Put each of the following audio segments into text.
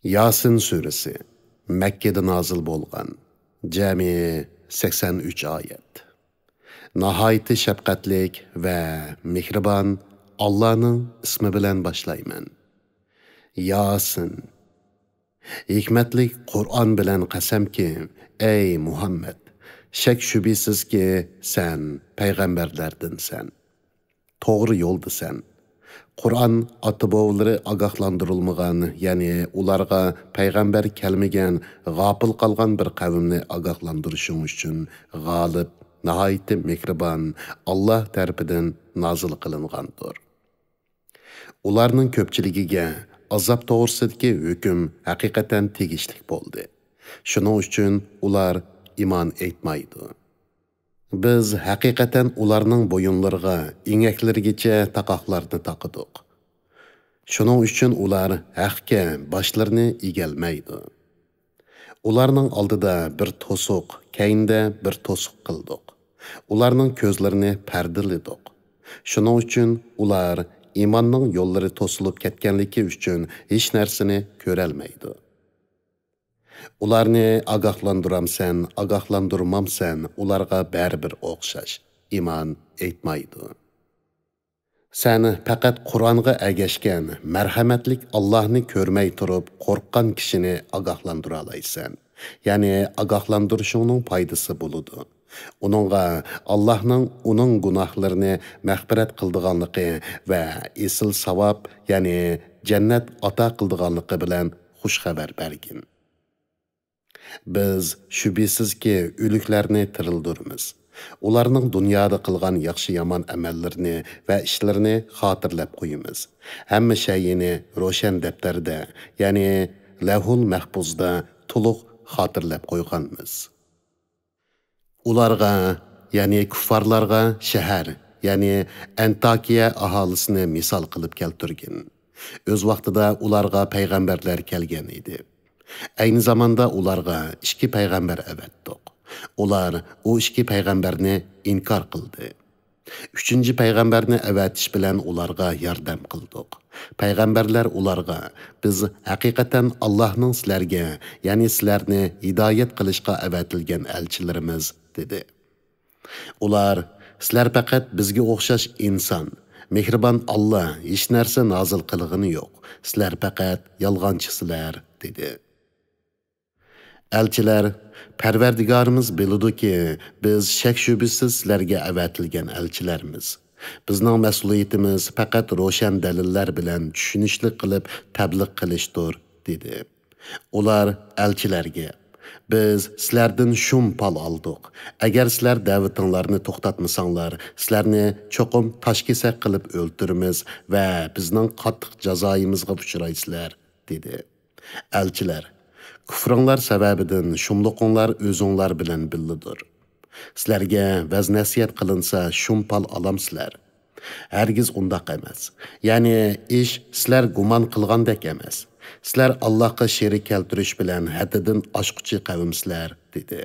Yasin suresi Mekke'de nazil bolgan. Cemi 83 ayet. Nahayeti şefqatlik ve mihriban Allah'ın ismi bilen başlayman. Yasin. Hikmetlik Kur'an bilen qasam ki, ey Muhammed, şek şübisiz ki sen peygamberlerdinsen. Doğru yoldasan. Qur'an ata-bovaları agahlandırılmagan, yani ularga peygamber kelmegen, gapıl qalgan bir qavimni agahlandırışın üçün g'alib, nahayeti mehriban Allah tarafidan nazil qilingandir. Ularning ko'pchiligiga azab to'g'risidagi hukm haqiqatan tegishli bo'ldi. Shuning uchun ular iymon etmaydi. Biz haqiqatan ularning bo'yinlariga, ingaklarigacha taqoqlarni taqıdık. Shuning uchun ular haqqa boshlarini egalmaydi. Ularning oldida bir to'siq, keyinda bir to'siq qildik. Ularning ko'zlarini pardaladik. Shuning uchun ular iymonning yo'llari to'silib ketganligi uchun hech narsani ko'rolmaydi. Ularni agahlandıramsan, agahlandırmamsan, ularga baribir o'xshash, iymon etmaydi. Sen faqat Qur'onga agashgan, marhamatlik Allohni ko'rmay turib, qo'rqqan kishini agahlandıra olaysan. Ya'ni agahlandırishingning foydasi bo'ladi. Uningga Allohning uning gunohlarini mag'firat qildiganligi va esil savob, ya'ni jannat ata qildiganligi bilan xush xabar bergin. Biz şübhisizki ölüklerini tirildirmiz. Ularning dunyoda qilgan yaxshi yomon amallarni va ishlarini xotirlab qo'yamiz. Hamma shayini ro'shan daftarda, ya'ni Lavhul Mahfuzda to'liq xotirlab qo'yganmiz. Ularga, ya'ni kuffarlarga shahar, ya'ni Antakiya aholisini misol qilib keltirgin. O'z vaqtida ularga payg'ambarlar kelgan edi. Aynı zamanda ularga ikki payg'ambar avatdiq. Ular o ikki payg'ambarni inkor qildi. Uchinchi payg'ambarni avatish bilan ularga yordam qildik. Payg'ambarlar ularga biz haqiqatan Allohning sizlarga, ya'ni sizlarni hidoyat qilishga avatilgan elchilarimiz dedi. Ular sizlar faqat bizga o'xshash inson, mehribon Allah hech narsa nozil qilg'ini yo'q. Sizlar faqat yolg'onchisizlar dedi. Elçiler, Parvardigorimiz biladi ki, biz shak shubisiz sizlarga avatilgan elchilarmiz. Bizning mas'uliyatimiz faqat ro'shan dalillar bilan tushunishli qilib tabliq qilishdir, dedi. Ular elchilarga, biz sizlardan shum pal oldik. Agar sizlar da'vatinglarni to'xtatmasanglar, sizlarni cho'qim toshkesak qilib o'ldiramiz va bizning qattiq jazoyimizga uchraysizlar, dedi. Elchilar, kufringlar sababidan shumliqinglar o'zinglar bilan billidir. Sizlarga vaz nasiyat qilinsa shumpal olamsizlar. Hargiz undaq emas. Ya'ni ish sizlar gumon qilgandek emas. Sizlar Allohga sherik keltirish bilan haddidan oshquchi qavmsizlar, dedi.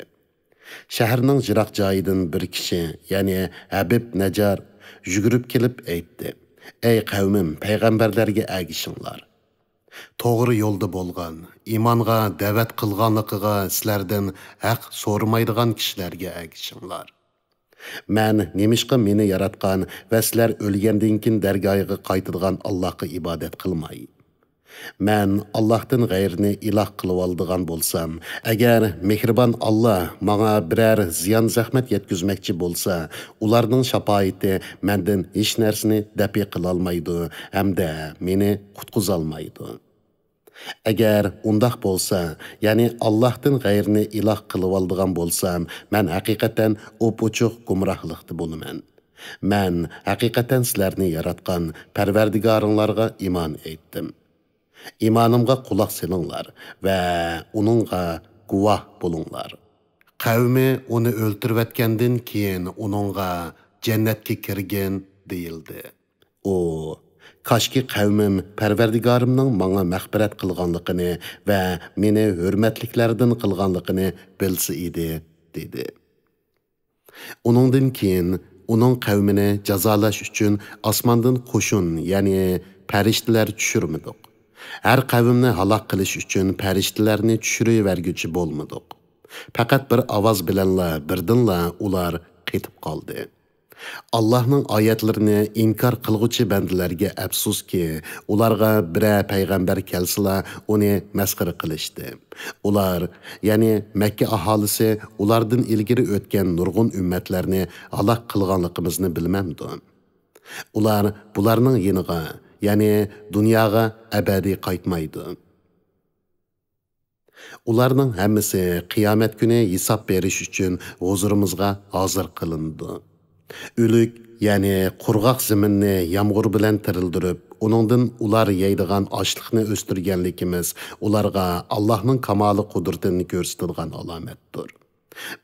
Shaharning jiroq joyidan bir kishi, ya'ni Habib Najar yugurib kelib aytdi: "Ey qavmim, payg'ambarlarga agishinglar. To'g'ri yo'lda bo'lgan, iymonga da'vat qilganligiga sizlardan haq so'ramaydigan kishilarga agishinglar. Men nemishqa meni yaratgan va sizlar o'lgandan keyin dargohiga qaytadigan Allohga ibodat qilmay. Men Allohdan g'ayrini iloh qilib oldigan bo'lsam, agar mehribon Allah menga biror ziyon zahmat yetkazmoqchi bo'lsa, ularning shafoati mendan hech narsani dafi qila olmaydi hamda meni qutqiza olmaydi. Agar undaq bo'lsa, ya'ni Allohdan g'ayrini iloh qilib oldigan bo'lsam, men haqiqatan o'p-o'chiq gumrohlikda bo'laman. Men haqiqatan sizlarni yaratgan Parvardigoringlarga iymon etdim. İmanımga quloq selinglar va uningga guvoh bo'linglar." Qavmi uni o'ltirayotgandan keyin uningga jannatga kirgin deyildi. O Kaşki qavmim Parvardigorimning menga mag'firat qilganligini va meni hurmatliklardan qilganligini bilsa edi, dedi. Uningdan keyin uning qavmini jazolash uchun osmondan qo'shin, ya'ni farishtalar tushirmadik. Her qavmni halok qilish uchun farishtalarni tushiraverguchi bo'lmadik. Faqat bir ovoz bilanla birdinla ular qetib qoldi. Allohning oyatlarini inkor qilg'uchi bandalarga afsuski, ularga biror payg'ambar kelsila uni masxara qilishdi. Ular, ya'ni Makka aholisi ulardan ilgari o'tgan nurg'un ummatlarni halok qilganligimizni bilmamdi. Ular bularning yeniga, ya'ni dunyoga abadiy qaytmaydi. Ularning hammasi qiyomat kuni hisob berish uchun huzurimizga hozir qilindi. Ülük, ya'ni qurg'oq zaminni yomg'ir bilan tirildirib, uningdan ular yeydigan ochliqni o'stirganligimiz ularga Allohning kamoli qudratini ko'rsatadigan alomatdir.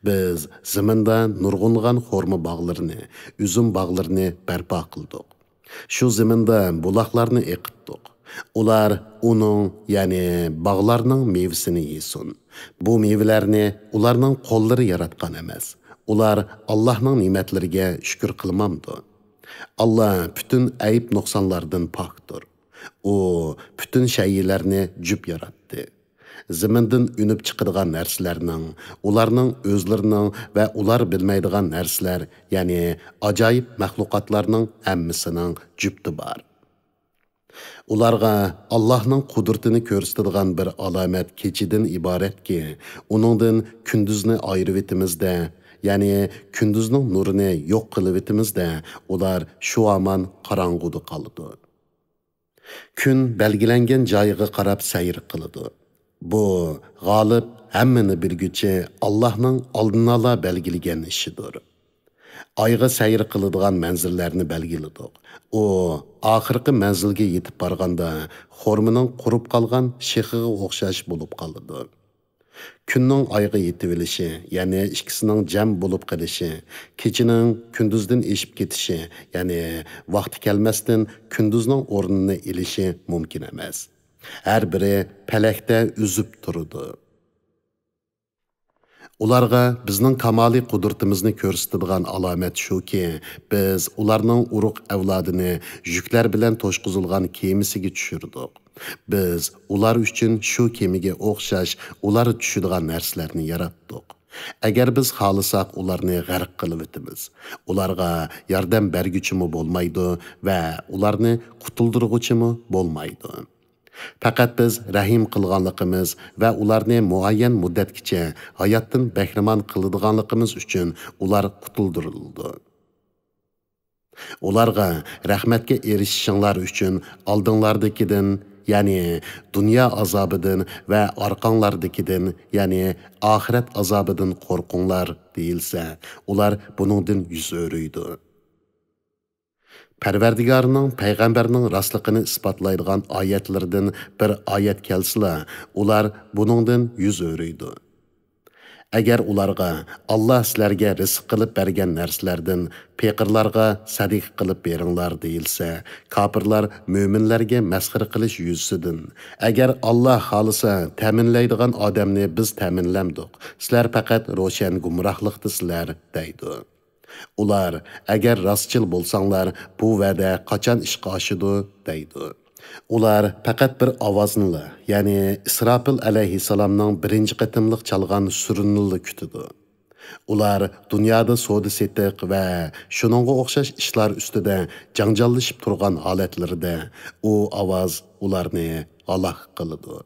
Biz zaminda nurg'ungan xurmo bog'larini, uzum bog'larini barpo qildik. Shu zaminda buloqlarni eqitdik. Ular uning, ya'ni bog'larning mevasini yesin. Bu mevalarni ularning qo'llari yaratgan emas. Ular Allah'ның nimetleriga şükür qilmamdı. Allah bütün ayıp noksanlardan paktır. O bütün şeylerni cüp yarattı. Zimindən ünüp çıqıdığan nərslərinin, ularının özlərinin və ular bilməydiğan nərslər, yani acayip məxluqatlarının həmmisinin cüptü var. Ularga Allah'ның qudretini ko'rsatadigan bir alamet keçidin ibaret ki, onundan kündüzni ayırıp etimizde, ya'ni kunduzning nurini yo'q qilib etimizda ular shu aman qorong'uda qoladi. Kun belgilangan joyiga qarab sayr qiladi. Bu g'olib hammani bilguchi Allohning oldin ola belgilagan ishidir. Oyga sayr qiladigan manzillarni belgiladik. U oxirgi manzilga yetib borganda xormining qurib qolgan shexiga o'xshash bo'lib qoladi. Kunning oyga yetib olishi, ya'ni ikkisining jam bo'lib qolishi, kechining kunduzdan eshib ketishi, ya'ni vaqti kelmasdan kunduzning o'rnini elishi mumkin emas. Har biri palakda uzib turadi. Ularga bizning kamoliy qudratimizni ko'rsatadigan alomat shuki, biz ularning urug' avlodini yuklar bilan to'shqizilgan kemasiga tushirdik. Biz ular uchun shu kemiga o'xshash ular tushadigan narsalarni yaratdik. Agar biz xohlasak ularni g'arq qilib etamiz. Ularga yordam berguchimi bo'lmaydi va ularni qutuldirguchimi bo'lmaydi. Faqat biz rahim qilganligimiz va ularni muayyan muddatgacha hayotdan bahramand qiladiganligimiz uchun ular qutuldirildi. Ularga rahmatga erishishinglar uchun oldinlardagidan, ya'ni dunyo azobidan va orqanglardagidan, ya'ni oxirat azobidan qo'rqinglar deyilsa, ular buningdan yuz o'riydi. Parvardigorning payg'ambarning rostligini isbotlaydigan oyatlardan bir oyat kelsila, ular buningdan yuz o'riydi. Agar ularga Alloh sizlarga rizq qilib bergan narsalardan peqirlarga sadiq qilib beringlar deyilsa, kofirlar mo'minlarga masxara qilish yuzidan, agar Alloh xolisa ta'minlaydigan odamni biz ta'minlamdik, sizlar faqat ro'shan gumrohliqdasizlar deydi. Ular, agar rostchil bo'lsanglar, bu va'da qachon ishga oshidi deydi. Ular faqat bir ovozni, ya'ni Isrofil alayhissalomning birinchi qatimliq chalgan surinni kutidi. Ular dunyoda savdo setiq va shuningga o'xshash ishlar ustida janjallashib turgan holatlarida u ovoz ularni halok qiladi.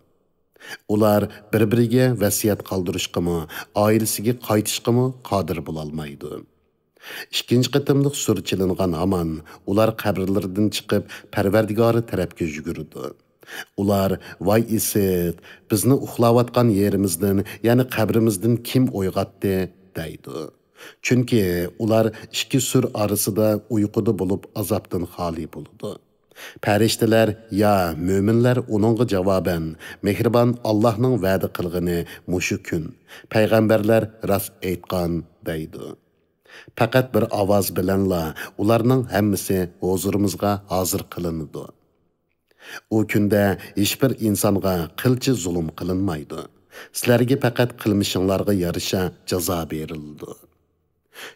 Ular bir-biriga vasiyat qoldirishqimi, oilasiga qaytishqimi qodir bo'lolmaydi. İkinci qatimliq sur chilingan aman, ular qabrlaridan chiqib Parvardigori tarafga yugurdi. Ular, voy isit, bizni uxlayotgan yerimizdan, ya'ni qabrimizdan kim uyg'otdi deydi. Chunki ular ikki sur orasida uyquda bo'lib azobdan xoli bo'ldi. Farishtalar ya mo'minlar uningga javoban, mehribon Allohning va'da qilgani mushu kun, payg'ambarlar rost aytgan deydi. Faqat bir ovoz bilanla ularning hammasi huzurimizga hozir qilinadi. U kunda hech bir insonga qilchi zulm qilinmaydi. Sizlarga faqat qilmishinglarga yarasha jazo berildi.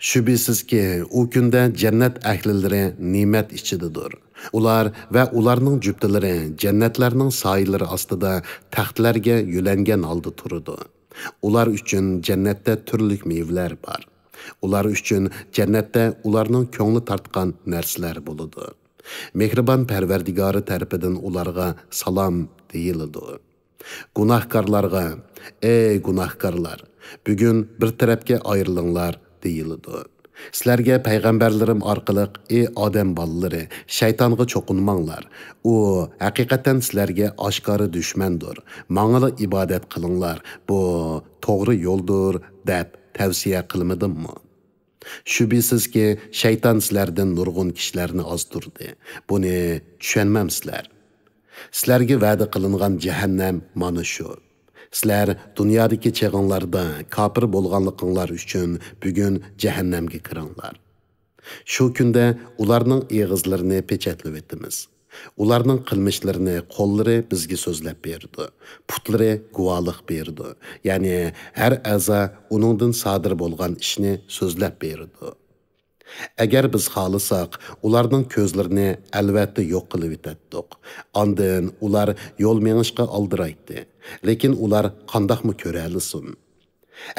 Şübhəsizki, o gündə cənnət əhliləri nimət içididir. Ular və ularning cübdələri cənnətlərinin sayıları astida taxtlarga yüləngan holda turadi. Ular üçün cənnətdə türlük meyvələr var. Ular üçün cənnətdə ularning ko'ngli tartgan narsalar bo'ladi. Mehribon Parvardigori tarafidan ularga salom deyiladi. Gunohkorlarga, ey gunohkorlar, bugun bir tarafga ayrilinglar deyiladi. Sizlarga payg'ambarlarim orqali, ey odam bolalari, shaytonga cho'qinmanglar. U haqiqatan sizlarga oshkora dushmandir. Mangala ibodat qilinglar. Bu to'g'ri yo'ldir deb tavsiya qilmadimmi? Shubhisizki, shayton sizlardan nurg'un kishilarni ozdirdi. Buni tushunmamsizlar. Sizlarga va'da qilingan jahannam mana shu. Sizlar dunyodagi cheg'inglarda kofir bo'lganliginglar uchun bugun jahannamga kiringlar. Shu kunda ularning eg'izlarini pechatlab etamiz. Ularning qilmishlarini qo'llari bizga so'zlab berdi. Putlari guvohlik berdi. Ya'ni har a'zo uningdan sodir bo'lgan ishni so'zlab berdi. Agar biz xohlasak, ularning ko'zlarini albatta yo'q qilib etatdik. Ondan ular yo'l mengishga oldiraydi. Lekin ular qandoqmi ko'ra olsin?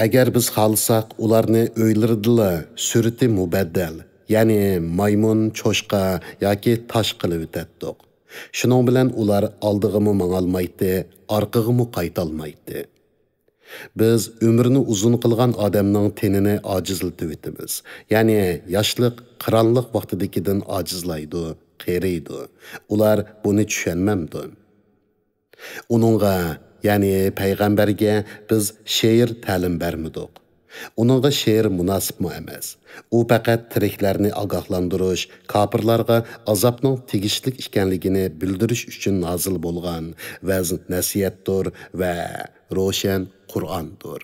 Agar biz xohlasak, ularni o'ylaridila surati mubaddal, ya'ni maymun, cho'shqa yoki tosh qilib etatdik. Shuning bilan ular oldig'imi mangolmaydi, orqag'imi qaytolmaydi. Biz ömrünü uzun qilgan odamning tenini ojizlatib etamiz. Ya'ni yoshlik qironliq vaqtidagidan ojizlaydi, qeriydi. Ular buni tushunmamdi. Uningga, ya'ni payg'ambarga biz she'r ta'lim bermadik. Uningga she'r munosibmi emas. U faqat tiriklarni ogohlantirish, kofirlarga azobning tegishlik ekanligini bildirish uchun nozil bo'lgan vaz nasihatdir va ro'shan Qur'ondir.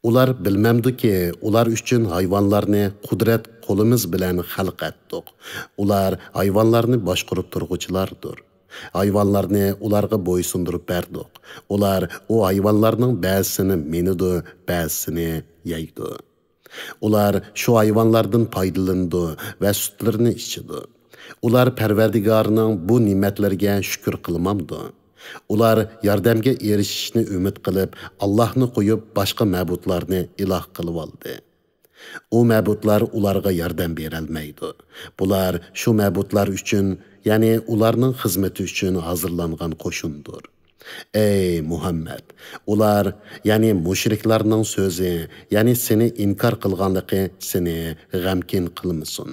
Ular bilmamdiki, ular uchun hayvonlarni qudrat qo'limiz bilan xalq etdik. Ular hayvonlarni boshqarib turg'uchilardir. Hayvonlarni ularga bo'ysundirib berdik. Ular o hayvonlarning ba'zisini menidi, ba'zisini yeydi. Ular shu hayvonlardan foydalandi va sutlarini ichidi. Ular Parvardigorining bu ne'matlarga shukr qilmamdi. Ular yordamga erishishni umid qilib, Allohni qo'yib boshqa ma'budlarni iloh qilib oldi. O ma'budlar ularga yordam bera olmaydi. Bular shu ma'budlar uchun, ya'ni ularning xizmati uchun hozirlangan qo'shindir. Ey Muhammad, ular, ya'ni mushriklarning so'zi, ya'ni seni inkor qilganligi seni g'amkin qilmasin.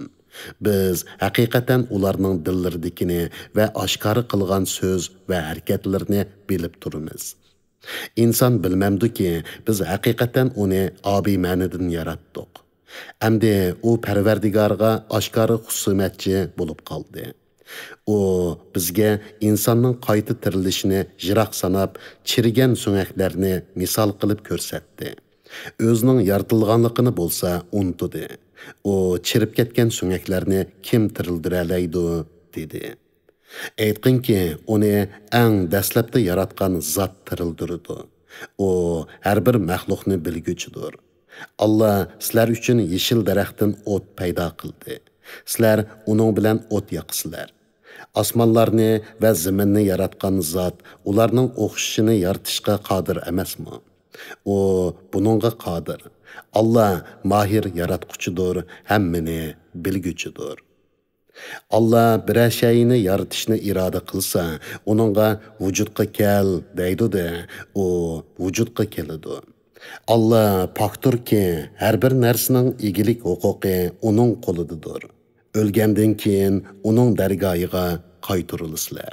Biz haqiqatan ularning dillardikini va oshkora qilgan so'z va harakatlarini bilib turamiz. İnsan bilmamdiki, biz haqiqatan uni obiy ma'nidan yaratdik. Endi u Parvardigorga oshkora xusumatchi bo'lib qoldi. U bizga insonning qayta tirilishini jiroq sanab, chirigan so'ngaklarni misol qilib ko'rsatdi. O'zining yaratilganligini bo'lsa unutdi. O chirib ketgan so'ngaklarni kim tirildira oladi dedi. Aytqinki, uni eng dastlabda yaratgan zot tirildirdi. O har bir maxluqni bilguchidir. Allah sizlar uchun yeshil daraxtdan o't paydo qildi. Sizlar uning bilan o't yoqsizlar. Osmonlarni va zaminni yaratgan zot ularning o'xshishini yaratishga qodir emasmi? O buningga qodir. Allah mahir yaratquchidir, hammani bilguchidir. Allah bir şeyini yaratishni iroda qilsa, uningga vujudga kel deydi-de, u vujudga keladi. Allah pokturki, har bir narsaning egilik huquqi uning qo'lidadir. O'lgandan keyin uning dargohiga qaytarilasizlar.